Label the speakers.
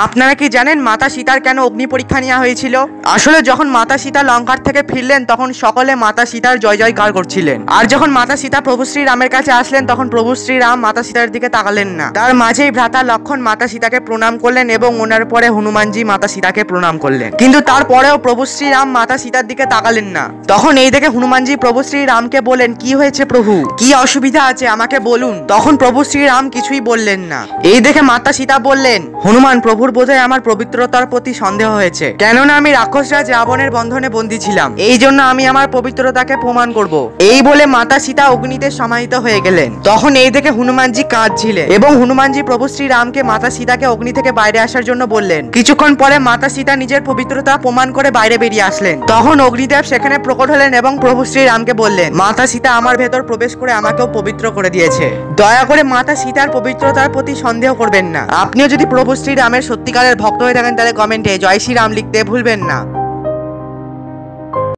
Speaker 1: আপনারা কি জানেন মাতা সীতার কেন অগ্নি পরীক্ষা নেওয়া হয়েছিল? আসলে যখন মাতা সীতা লঙ্কার থেকে ফিরলেন তখন সকলে মাতা সীতার জয় জয়কার করছিলেন। আর যখন মাতা সীতা প্রভু শ্রীরামের কাছে আসলেন তখন প্রভু শ্রীরাম মাতা সীতার দিকে তাকালেন না। তার মাঝেই ভ্রাতা লক্ষণ মাতা সীতাকে প্রণাম করলেন এবং ওনার পরে হনুমানজি মাতা সীতাকে প্রণাম করলেন। কিন্তু তারপরেও প্রভু শ্রীরাম মাতা সীতার দিকে তাকালেন না। তখন এই দেখে হনুমানজি প্রভু শ্রীরামকে বলেন, কি হয়েছে প্রভু, কি অসুবিধা আছে আমাকে বলুন। তখন প্রভু শ্রীরাম কিছুই বললেন না। এই দেখে মাতা সীতা বললেন, হনুমান, প্রভুর বোধহয় আমার পবিত্রতার প্রতি সন্দেহ হয়েছে, কেননা আমি রাক্ষসরাজ রাবণের বন্ধনে বন্দী ছিলাম, এই জন্য আমি আমার পবিত্রতাকে প্রমাণ করব। এই বলে মাতা সীতা অগ্নিতে সমাহিত হয়ে গেলেন। তখন এই দেখে হনুমানজি কাঁদছিলেন এবং হনুমানজি প্রভু শ্রীরামকে মাতা সীতাকে অগ্নি থেকে বাইরে আসার জন্য বললেন। কিছুক্ষণ পরে মাতা সীতা নিজের পবিত্রতা প্রমাণ করে বাইরে বেরিয়ে আসলেন। তখন অগ্নিদেব সেখানে প্রকট হলেন এবং প্রভু শ্রীরামকে বললেন, মাতা সীতা আমার ভেতর প্রবেশ করে আমাকেও পবিত্র করে দিয়েছে, দয়া করে মাতা সীতার পবিত্রতার প্রতি সন্দেহ করবেন না। আপনিও যদি প্রভু শ্রীরামের সত্যিকারের ভক্ত হয়ে থাকেন তাহলে কমেন্টে জয় শ্রীরাম লিখতে ভুলবেন না।